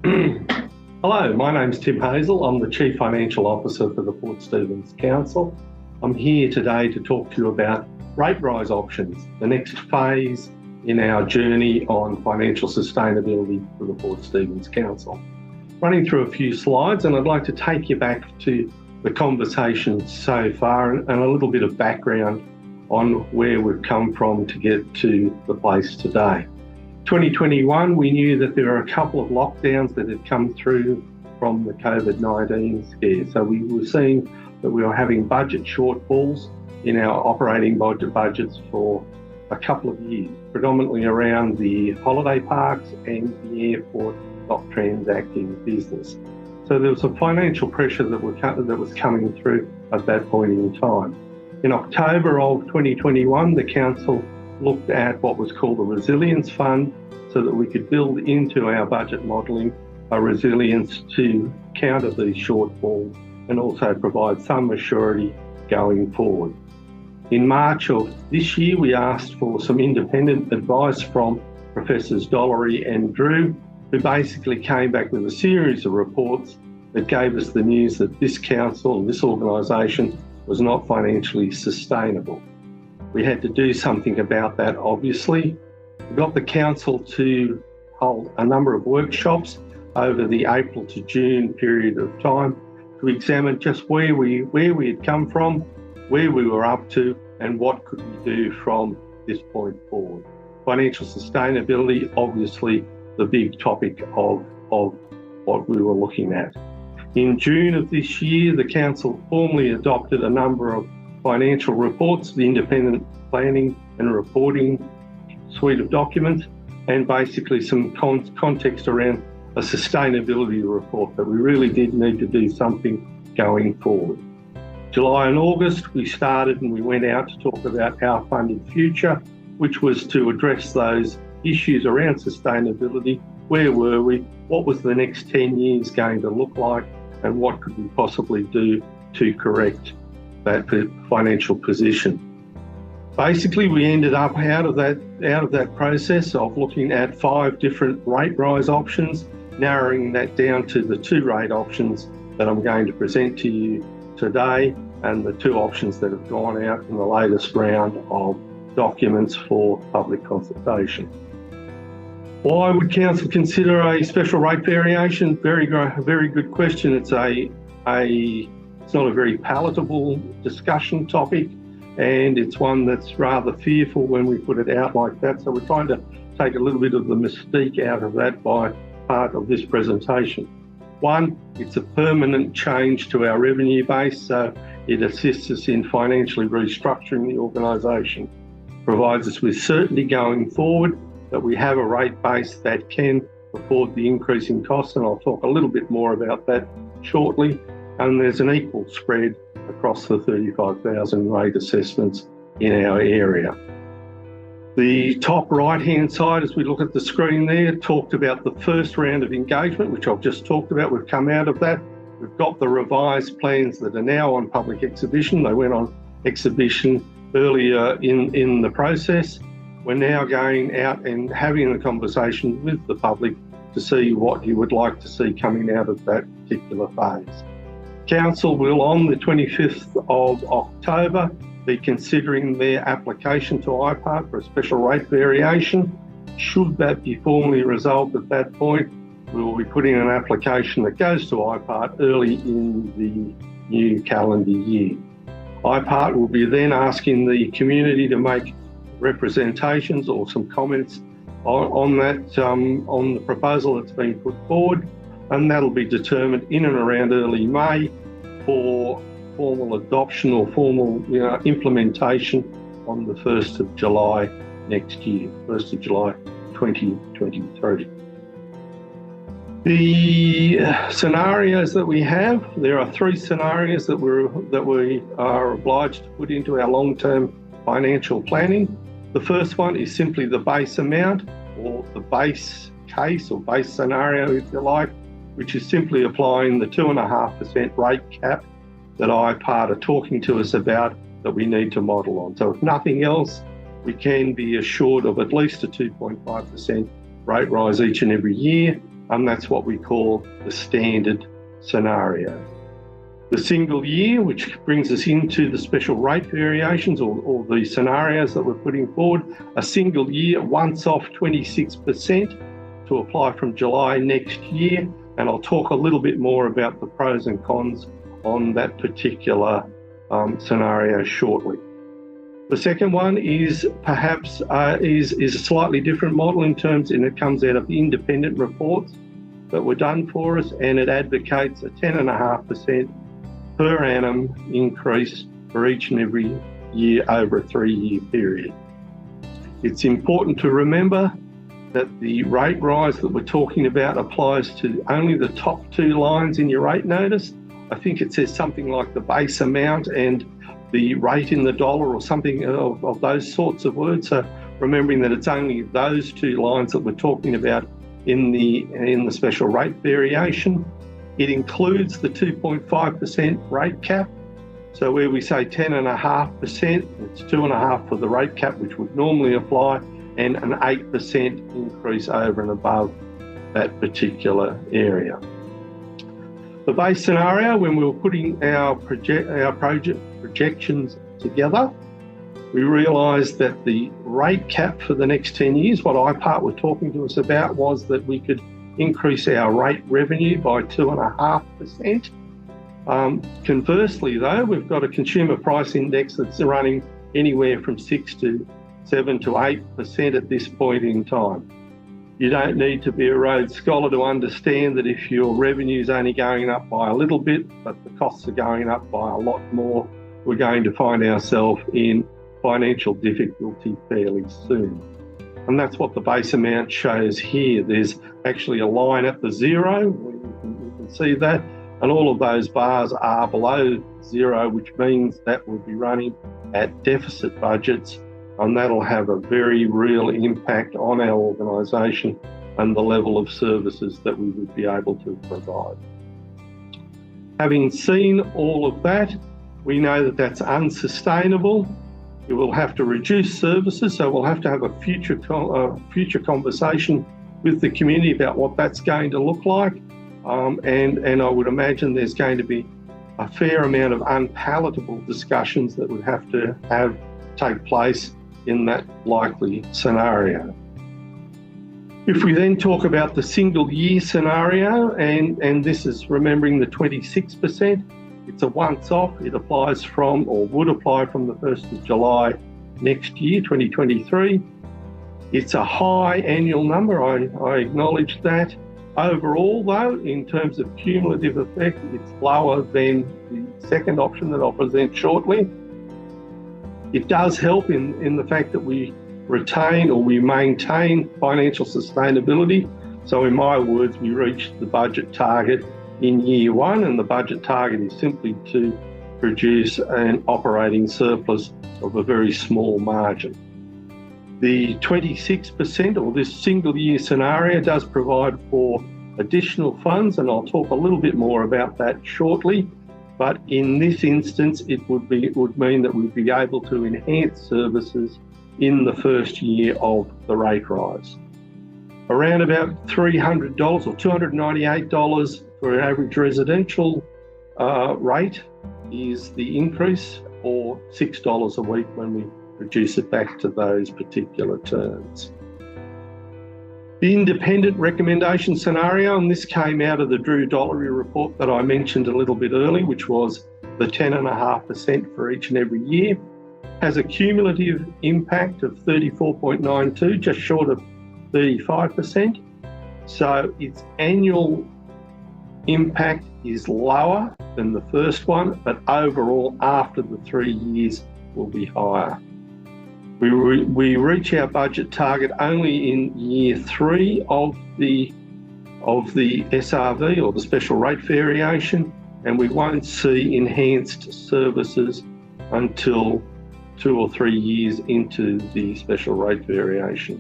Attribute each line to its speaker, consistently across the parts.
Speaker 1: Hello, my name's Tim Hazel. I'm the Chief Financial Officer for the Port Stephens Council. I'm here today to talk to you about rate rise options, the next phase in our journey on financial sustainability for the Port Stephens Council. Running through a few slides, and I'd like to take you back to the conversation so far and a little bit of background on where we've come from to get to the place today. 2021, we knew that there were a couple of lockdowns that had come through from the COVID-19 scare. So we were seeing that we were having budget shortfalls in our operating budgets for a couple of years, predominantly around the holiday parks and the airport not transacting business. So there was some financial pressure that was coming through at that point in time. In October of 2021, the Council looked at what was called a resilience fund so that we could build into our budget modelling a resilience to counter these shortfalls and also provide some assurity going forward. In March of this year, we asked for some independent advice from Professors Dollery and Drew, who basically came back with a series of reports that gave us the news that this council, this organisation, was not financially sustainable. We had to do something about that, obviously. We got the council to hold a number of workshops over the April to June period of time to examine just where we had come from, where we were up to, and what could we do from this point forward. Financial sustainability, obviously, the big topic of what we were looking at. In June of this year, the council formally adopted a number of financial reports, the independent planning and reporting suite of documents, and basically some context around a sustainability report that we really did need to do something going forward. July and August, we started and we went out to talk about our funded future, which was to address those issues around sustainability. Where were we? What was the next 10 years going to look like? And what could we possibly do to correct that financial position? Basically, we ended up out of that process of looking at 5 different rate rise options, narrowing that down to the 2 rate options that I'm going to present to you today, and the 2 options that have gone out in the latest round of documents for public consultation. Why would Council consider a special rate variation? Very good question. It's not a very palatable discussion topic, and it's one that's rather fearful when we put it out like that. So we're trying to take a little bit of the mystique out of that by part of this presentation. One, it's a permanent change to our revenue base, so it assists us in financially restructuring the organisation, provides us with certainty going forward that we have a rate base that can afford the increase in costs, and I'll talk a little bit more about that shortly. And there's an equal spread across the 35,000 rate assessments in our area. The top right-hand side, as we look at the screen there, talked about the first round of engagement, which I've just talked about. We've come out of that. We've got the revised plans that are now on public exhibition. They went on exhibition earlier in the process. We're now going out and having a conversation with the public to see what you would like to see coming out of that particular phase. Council will, on the 25th of October, be considering their application to IPART for a special rate variation. Should that be formally resolved at that point, we will be putting an application that goes to IPART early in the new calendar year. IPART will be then asking the community to make representations or some comments on the proposal that's been put forward, and that'll be determined in and around early May for formal adoption or formal implementation on the 1st of July next year, 1st of July 2023. The scenarios that we have, there are 3 scenarios that we are obliged to put into our long-term financial planning. The first one is simply the base amount, or the base case or base scenario, if you like, which is simply applying the 2.5% rate cap that IPART are talking to us about that we need to model on. So if nothing else, we can be assured of at least a 2.5% rate rise each and every year, and that's what we call the standard scenario. The single year, which brings us into the special rate variations or the scenarios that we're putting forward, a single year once off 26% to apply from July next year, and I'll talk a little bit more about the pros and cons on that particular scenario shortly. The second one is perhaps is a slightly different model in terms, and it comes out of the independent reports that were done for us, and it advocates a 10.5% per annum increase for each and every year over a 3-year period. It's important to remember that the rate rise that we're talking about applies to only the top 2 lines in your rate notice. I think it says something like the base amount and the rate in the dollar or something of those sorts of words. So remembering that it's only those 2 lines that we're talking about in the special rate variation. It includes the 2.5% rate cap. So where we say 10.5%, it's 2.5% for the rate cap, which would normally apply, and an 8% increase over and above that particular area. The base scenario, when we were putting our projections together, we realised that the rate cap for the next 10 years, what IPART were talking to us about, was that we could increase our rate revenue by 2.5%. Conversely, though, we've got a consumer price index that's running anywhere from 6 to 7 to 8% at this point in time. You don't need to be a Rhodes Scholar to understand that if your revenue is only going up by a little bit, but the costs are going up by a lot more, we're going to find ourselves in financial difficulty fairly soon. And that's what the base amount shows here. There's actually a line at the 0, you can see that, and all of those bars are below 0, which means that we'll be running at deficit budgets, and that'll have a very real impact on our organisation and the level of services that we would be able to provide. Having seen all of that, we know that that's unsustainable. We will have to reduce services, so we'll have to have a future conversation with the community about what that's going to look like. And I would imagine there's going to be a fair amount of unpalatable discussions that would have to take place in that likely scenario. If we then talk about the single year scenario, and this is remembering the 26%, it's a once-off. It applies from, or would apply from the 1st of July next year, 2023. It's a high annual number, I acknowledge that. Overall, though, in terms of cumulative effect, it's lower than the second option that I'll present shortly. It does help in the fact that we retain or we maintain financial sustainability. So in my words, we reached the budget target in year 1, and the budget target is simply to produce an operating surplus of a very small margin. The 26%, or this single year scenario, does provide for additional funds, and I'll talk a little bit more about that shortly. But in this instance, it would mean that we'd be able to enhance services in the first year of the rate rise. Around about $300 or $298 for an average residential rate is the increase, or $6 a week when we reduce it back to those particular terms. The independent recommendation scenario, and this came out of the Drew Dollery report that I mentioned a little bit earlier, which was the 10.5% for each and every year, has a cumulative impact of 34.92, just short of 35%. So its annual impact is lower than the first one, but overall after the 3 years will be higher. We reach our budget target only in year 3 of the SRV, or the special rate variation, and we won't see enhanced services until 2 or 3 years into the special rate variation.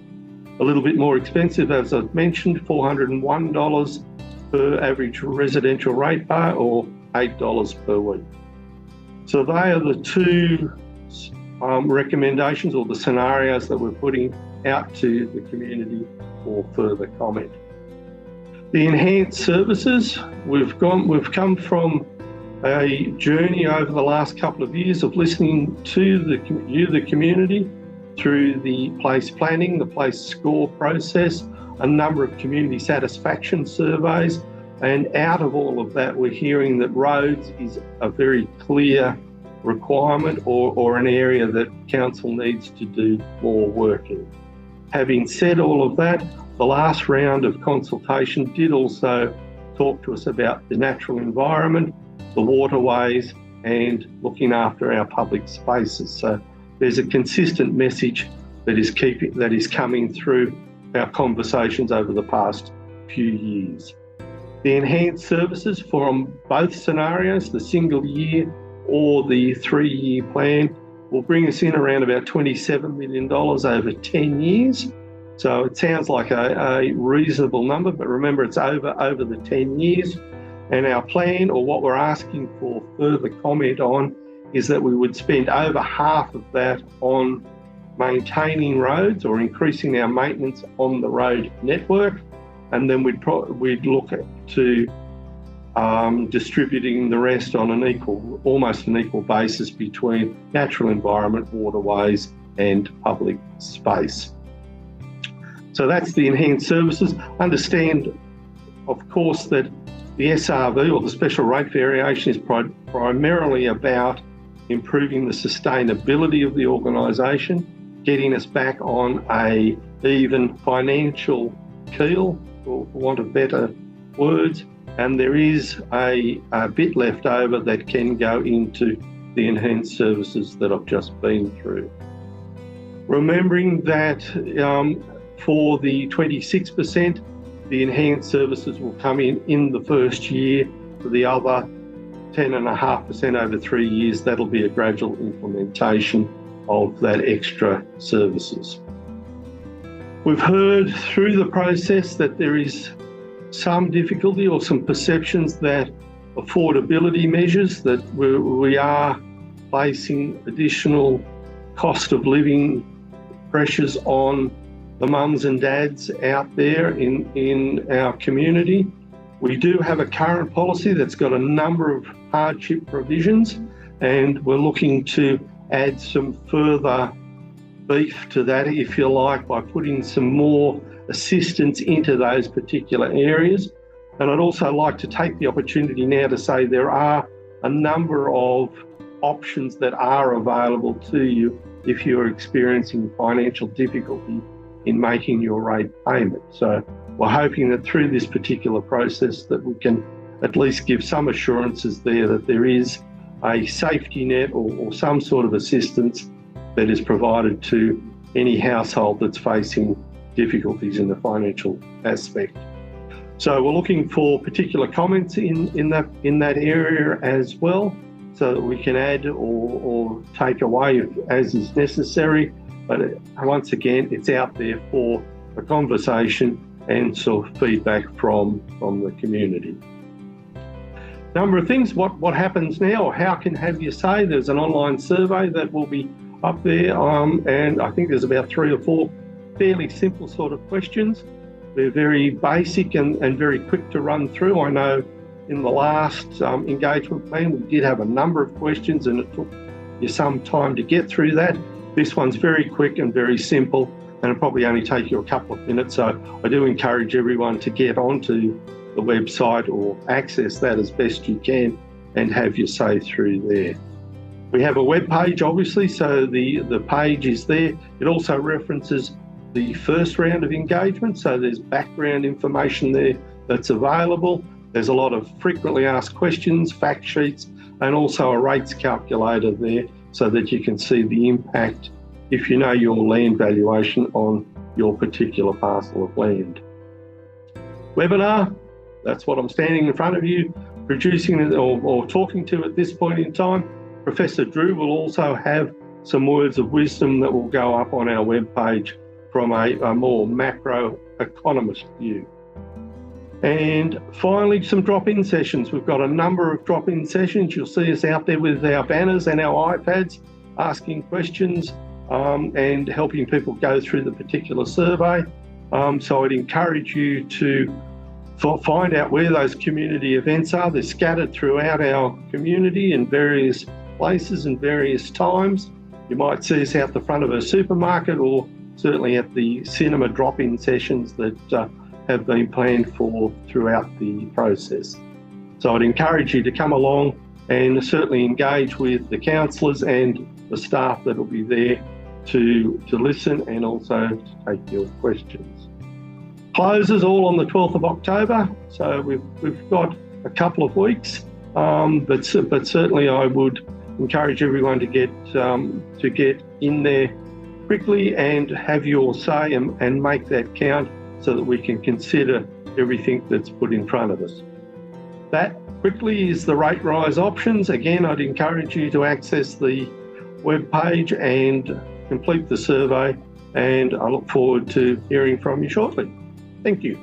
Speaker 1: A little bit more expensive, as I've mentioned, $401 per average residential rate bar, or $8 per week. So they are the 2 recommendations, or the scenarios that we're putting out to the community for further comment. The enhanced services, we've come from a journey over the last couple of years of listening to the community, through the place planning, the place score process, a number of community satisfaction surveys, and out of all of that, we're hearing that roads is a very clear requirement or an area that council needs to do more work in. Having said all of that, the last round of consultation did also talk to us about the natural environment, the waterways, and looking after our public spaces. So there's a consistent message that is coming through our conversations over the past few years. The enhanced services from both scenarios, the single year or the 3-year plan, will bring us in around about $27 million over 10 years. So it sounds like a reasonable number, but remember it's over the 10 years. And our plan, or what we're asking for further comment on, is that we would spend over half of that on maintaining roads or increasing our maintenance on the road network. And then we'd look to distributing the rest on almost an equal basis between natural environment, waterways, and public space. So that's the enhanced services. Understand, of course, that the SRV, or the special rate variation, is primarily about improving the sustainability of the organisation, getting us back on a even financial keel, for want of better words, and there is a bit left over that can go into the enhanced services that I've just been through. Remembering that for the 26%, the enhanced services will come in the first year. For the other 10.5% over 3 years, that'll be a gradual implementation of that extra services. We've heard through the process that there is some difficulty or some perceptions that affordability measures, that we are placing additional cost of living pressures on the mums and dads out there in our community. We do have a current policy that's got a number of hardship provisions, and we're looking to add some further beef to that, if you like, by putting some more assistance into those particular areas. And I'd also like to take the opportunity now to say there are a number of options that are available to you if you're experiencing financial difficulty in making your rate payment. So we're hoping that through this particular process that we can at least give some assurances there that there is a safety net or some sort of assistance that is provided to any household that's facing difficulties in the financial aspect. So we're looking for particular comments in that area as well, so that we can add or take away as is necessary. But once again, it's out there for a conversation and sort of feedback from the community. Number of things, what happens now, or how can have you say? There's an online survey that will be up there, and I think there's about 3 or 4 fairly simple sort of questions. They're very basic and very quick to run through. I know in the last engagement plan, we did have a number of questions and it took you some time to get through that. This one's very quick and very simple, and it'll probably only take you a couple of minutes. So I do encourage everyone to get onto the website or access that as best you can and have your say through there. We have a web page, obviously, so the page is there. It also references the first round of engagement, so there's background information there that's available. There's a lot of frequently asked questions, fact sheets, and also a rates calculator there so that you can see the impact if you know your land valuation on your particular parcel of land. Webinar, that's what I'm standing in front of you, producing or talking to at this point in time. Professor Drew will also have some words of wisdom that will go up on our webpage from a more macro economist view. And finally, some drop-in sessions. We've got a number of drop-in sessions. You'll see us out there with our banners and our iPads asking questions and helping people go through the particular survey. So I'd encourage you to find out where those community events are. They're scattered throughout our community in various places and various times. You might see us out the front of a supermarket, or certainly at the cinema drop-in sessions that have been planned for throughout the process. So I'd encourage you to come along and certainly engage with the councillors and the staff that will be there to listen and also to take your questions. Closes all on the 12th of October, so we've got a couple of weeks, but certainly I would encourage everyone to get in there quickly and have your say and make that count so that we can consider everything that's put in front of us. That quickly is the rate rise options. Again, I'd encourage you to access the web page and complete the survey, and I look forward to hearing from you shortly. Thank you.